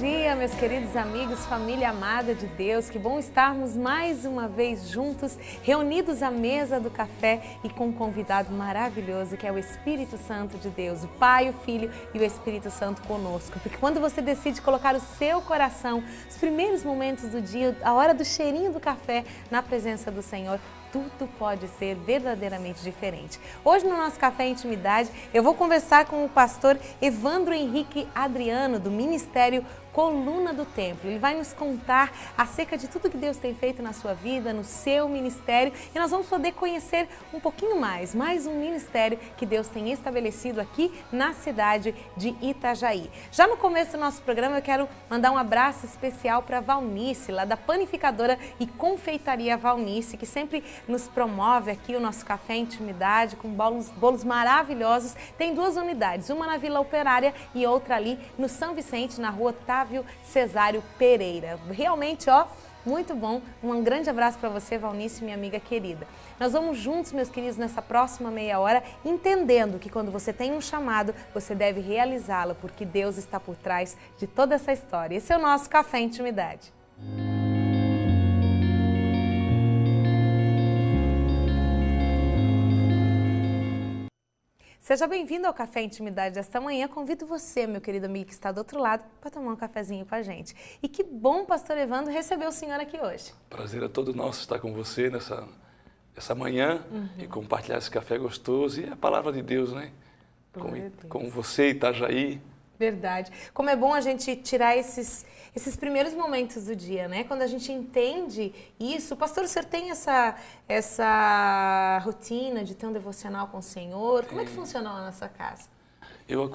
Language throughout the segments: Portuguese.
dia, meus queridos amigos, família amada de Deus. Que bom estarmos mais uma vez juntos, reunidos à mesa do café e com um convidado maravilhoso que é o Espírito Santo de Deus, o Pai, o Filho e o Espírito Santo conosco. Porque quando você decide colocar o seu coração, os primeiros momentos do dia, a hora do cheirinho do café na presença do Senhor, tudo pode ser verdadeiramente diferente. Hoje no nosso Café Intimidade eu vou conversar com o pastor Evandro Henrique Adriano do Ministério Coluna do Templo. Ele vai nos contar acerca de tudo que Deus tem feito na sua vida, no seu ministério, e nós vamos poder conhecer um pouquinho mais um ministério que Deus tem estabelecido aqui na cidade de Itajaí. Já no começo do nosso programa eu quero mandar um abraço especial para a Valnice, lá da Panificadora e Confeitaria Valnice, que sempre nos promove aqui o nosso Café Intimidade com bolos maravilhosos. Tem duas unidades, uma na Vila Operária e outra ali no São Vicente, na rua Otávio Cesário Pereira. Realmente, ó, muito bom. Um grande abraço para você, Valnice, minha amiga querida. Nós vamos juntos, meus queridos, nessa próxima meia hora, entendendo que quando você tem um chamado, você deve realizá-lo, porque Deus está por trás de toda essa história. Esse é o nosso Café Intimidade. Seja bem-vindo ao Café Intimidade desta manhã. Convido você, meu querido amigo que está do outro lado, para tomar um cafezinho com a gente. E que bom, pastor Evandro, receber o senhor aqui hoje. Prazer é todo nosso estar com você nessa manhã e compartilhar esse café gostoso. E a palavra de Deus, né? Com você, Itajaí. Verdade. Como é bom a gente tirar esses primeiros momentos do dia, né? Quando a gente entende isso. Pastor, o senhor tem essa rotina de ter um devocional com o Senhor? Como é que funciona lá na sua casa? Eu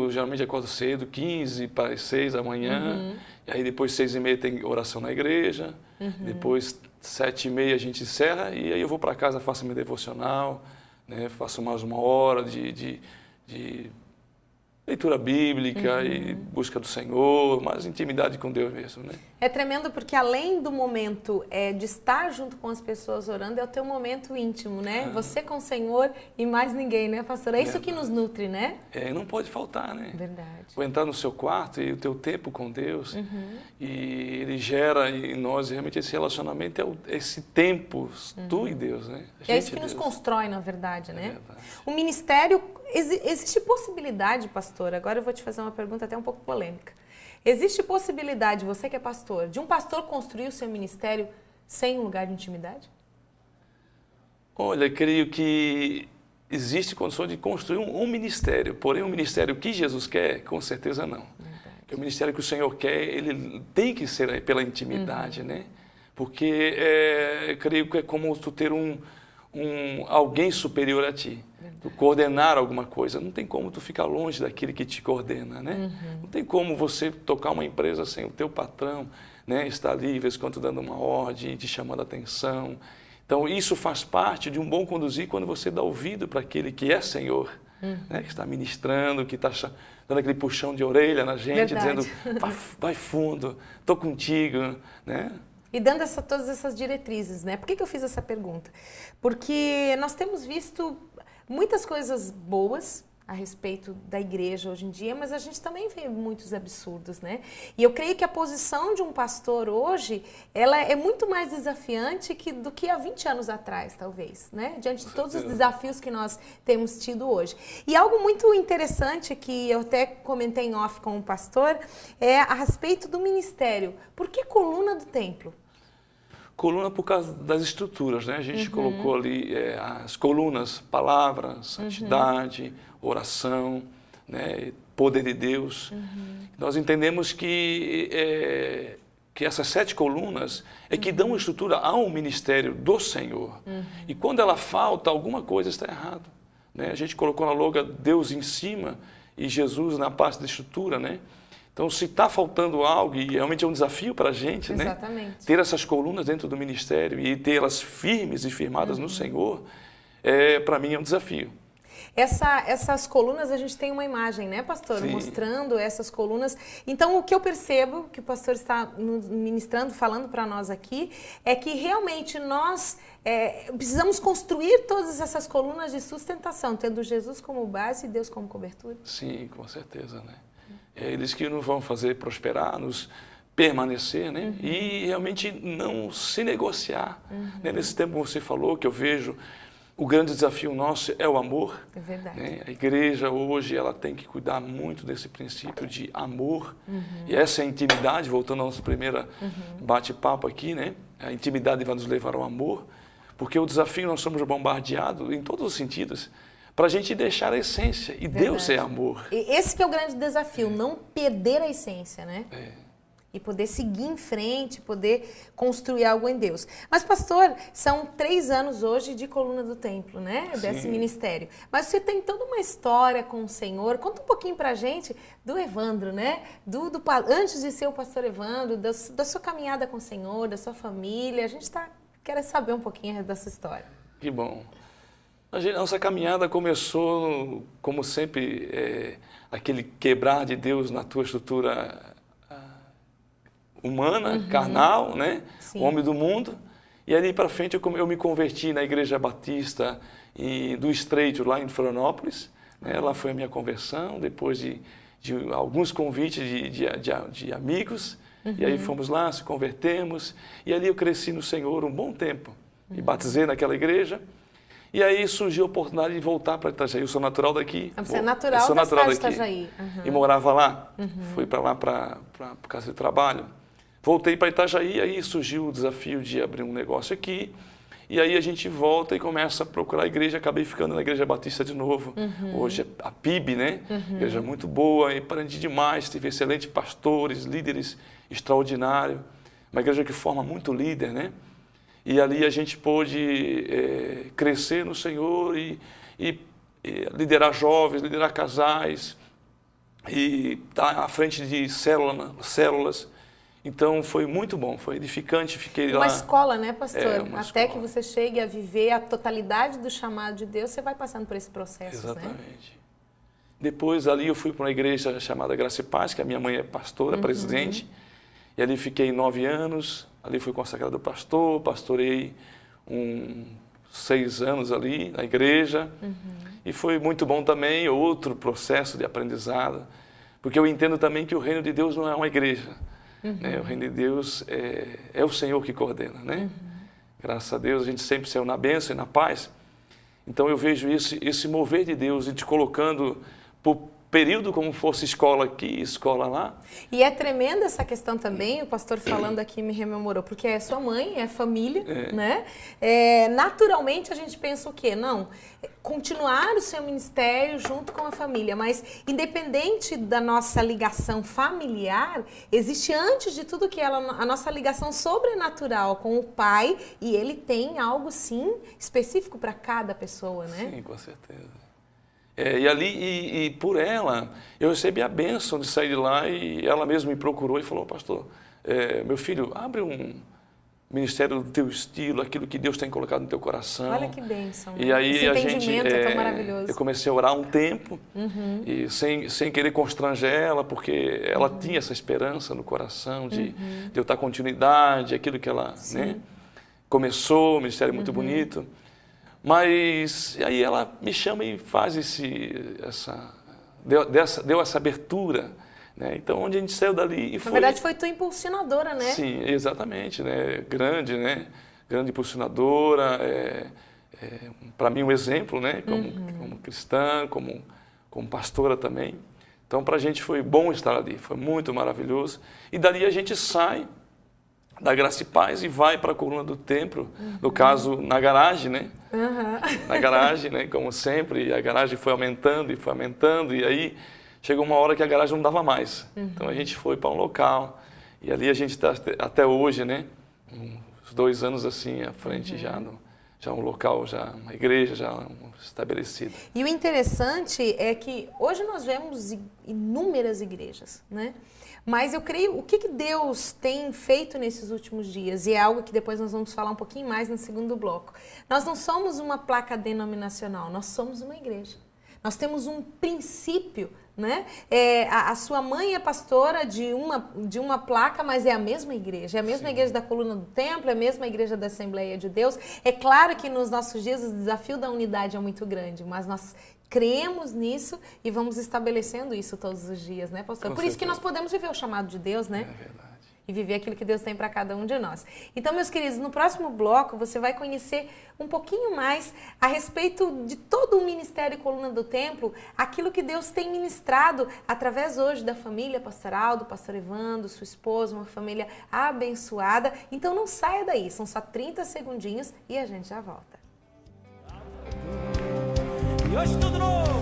geralmente acordo cedo, 15 para as 6 da manhã. E aí depois 6h30 tem oração na igreja. Depois 7h30 a gente encerra e aí eu vou para casa, faço meu devocional, né? Faço mais uma hora de leitura bíblica e busca do Senhor, mais intimidade com Deus mesmo, né? É tremendo porque além do momento de estar junto com as pessoas orando, é o teu momento íntimo, né? Você com o Senhor e mais ninguém, né, pastor? É isso que nos nutre, né? Não pode faltar, né? Verdade. Ou entrar no seu quarto e o teu tempo com Deus, e Ele gera em nós realmente esse relacionamento, esse tempo, tu e Deus, né? É isso que nos constrói, na verdade, né? O ministério, existe possibilidade, pastor, agora eu vou te fazer uma pergunta até um pouco polêmica. Existe possibilidade, você que é pastor, de um pastor construir o seu ministério sem um lugar de intimidade? Olha, creio que existe condição de construir um ministério, porém um ministério que Jesus quer, com certeza não. Que o ministério que o Senhor quer, ele tem que ser pela intimidade, né? Porque creio que é como tu ter alguém superior a ti. Tu coordenar alguma coisa, não tem como tu ficar longe daquele que te coordena, né? Não tem como você tocar uma empresa sem o teu patrão, né? Estar ali, de vez em quando, dando uma ordem, te chamando a atenção. Então, isso faz parte de um bom conduzir quando você dá ouvido para aquele que é Senhor, né? Que está ministrando, que está dando aquele puxão de orelha na gente, dizendo, vai fundo, estou contigo, né? E dando todas essas diretrizes, né? Por que eu fiz essa pergunta? Porque nós temos visto muitas coisas boas a respeito da igreja hoje em dia, mas a gente também vê muitos absurdos, né? E eu creio que a posição de um pastor hoje, ela é muito mais desafiante do que há 20 anos atrás, talvez, né? Diante de todos os desafios que nós temos tido hoje. E algo muito interessante que eu até comentei em off com o pastor é a respeito do ministério. Por que coluna do templo? Coluna por causa das estruturas, né? A gente colocou ali as colunas, palavra, santidade, oração, né? Poder de Deus. Nós entendemos que essas 7 colunas que dão estrutura ao ministério do Senhor. E quando ela falta, alguma coisa está errada, né? A gente colocou na logo Deus em cima e Jesus na parte da estrutura, né? Então, se está faltando algo, e realmente é um desafio para a gente, né? Ter essas colunas dentro do ministério e ter elas firmes e firmadas no Senhor, para mim é um desafio. Essas colunas, a gente tem uma imagem, né, pastor? Sim. Mostrando essas colunas. Então, o que eu percebo, que o pastor está ministrando, falando para nós aqui, é que realmente nós precisamos construir todas essas colunas de sustentação, tendo Jesus como base e Deus como cobertura. Sim, com certeza, né? eles que nos vão fazer prosperar, nos permanecer, né? E realmente não se negociar. Né? Nesse tempo que você falou, que eu vejo, o grande desafio nosso é o amor. É verdade. Né? A igreja hoje ela tem que cuidar muito desse princípio de amor. E essa é a intimidade, voltando ao nosso primeiro bate-papo aqui, né? A intimidade vai nos levar ao amor, porque o desafio nós somos bombardeados em todos os sentidos para a gente deixar a essência. E Verdade. Deus é amor. E esse que é o grande desafio, não perder a essência, né? E poder seguir em frente, poder construir algo em Deus. Mas, pastor, são 3 anos hoje de Coluna do Templo, né? Desse ministério. Mas você tem toda uma história com o Senhor. Conta um pouquinho pra gente do Evandro, né? Antes de ser o pastor Evandro, da sua caminhada com o Senhor, da sua família. A gente quer saber um pouquinho dessa história. Que bom. Nossa caminhada começou, como sempre, aquele quebrar de Deus na tua estrutura humana, carnal, né? Sim. O homem do mundo. E ali para frente eu me converti na Igreja Batista do Estreito, lá em Florianópolis. Né? Lá foi a minha conversão, depois de alguns convites de amigos. E aí fomos lá, se convertemos. E ali eu cresci no Senhor um bom tempo. Me batizei naquela igreja. E aí surgiu a oportunidade de voltar para Itajaí. Eu sou natural daqui. Você é natural da cidade de Itajaí. E morava lá. Fui para lá por causa do trabalho. Voltei para Itajaí, aí surgiu o desafio de abrir um negócio aqui. E aí a gente volta e começa a procurar a igreja. Acabei ficando na Igreja Batista de novo. Hoje é a PIB, né? Igreja muito boa, e aprendi demais. Tive excelentes pastores, líderes extraordinários. Uma igreja que forma muito líder, né? E ali a gente pôde crescer no Senhor e liderar jovens, liderar casais. E estar à frente de células. Então foi muito bom, foi edificante, fiquei lá. Uma escola, né, pastor? Até que você chegue a viver a totalidade do chamado de Deus, você vai passando por esse processo, Exatamente. Né? Depois ali eu fui para uma igreja chamada Graça e Paz, que a minha mãe é pastora, presidente. E ali fiquei 9 anos, ali fui consagrado pastor, pastorei 6 anos ali na igreja. E foi muito bom também, outro processo de aprendizado. Porque eu entendo também que o reino de Deus não é uma igreja. Né? O reino de Deus é o Senhor que coordena, né? Graças a Deus a gente sempre saiu na bênção e na paz. Então eu vejo esse mover de Deus e te colocando por período como fosse escola aqui, escola lá. E é tremenda essa questão também, o pastor falando aqui me rememorou, porque é sua mãe, é família, né? Naturalmente a gente pensa o quê? Não, continuar o seu ministério junto com a família, mas independente da nossa ligação familiar, existe antes de tudo que a nossa ligação sobrenatural com o pai, e ele tem algo sim específico para cada pessoa, né? Sim, com certeza. E ali, por ela, eu recebi a bênção de sair de lá e ela mesma me procurou e falou: pastor, meu filho, abre um ministério do teu estilo, aquilo que Deus tem colocado no teu coração. Olha que bênção. E aí esse entendimento é tão maravilhoso. Eu comecei a orar um tempo, e sem querer constranger ela, porque ela tinha essa esperança no coração de eu dar continuidade, aquilo que ela começou, um ministério muito bonito. Mas aí ela me chama e faz deu essa abertura, né? Então onde a gente saiu dali e foi... Na verdade foi tua impulsionadora, né? Sim, exatamente, né? Grande, né? Grande impulsionadora, para mim um exemplo, né? Como cristã, como pastora também. Então para a gente foi bom estar ali, foi muito maravilhoso. E dali a gente sai da Graça e Paz e vai para a Coluna do Templo, no caso, na garagem, né? Na garagem, né? Como sempre, e a garagem foi aumentando, e aí chegou uma hora que a garagem não dava mais. Então a gente foi para um local, e ali a gente está até hoje, né? Uns 2 anos assim à frente, já um local, já uma igreja já estabelecida. E o interessante é que hoje nós vemos inúmeras igrejas, né? Mas eu creio, o que Deus tem feito nesses últimos dias, e é algo que depois nós vamos falar um pouquinho mais no segundo bloco. Nós não somos uma placa denominacional, nós somos uma igreja. Nós temos um princípio, né? A sua mãe é pastora de uma placa, mas é a mesma igreja. É a mesma igreja da Coluna do Templo, é a mesma igreja da Assembleia de Deus. É claro que nos nossos dias o desafio da unidade é muito grande, mas nós cremos nisso e vamos estabelecendo isso todos os dias, né, pastor? Por isso que nós podemos viver o chamado de Deus, né? É verdade. E viver aquilo que Deus tem para cada um de nós. Então, meus queridos, no próximo bloco você vai conhecer um pouquinho mais a respeito de todo o Ministério Coluna do Templo, aquilo que Deus tem ministrado através hoje da família pastoral, do pastor Evandro, sua esposa, uma família abençoada. Então não saia daí, são só 30 segundinhos e a gente já volta. E hoje tudo novo.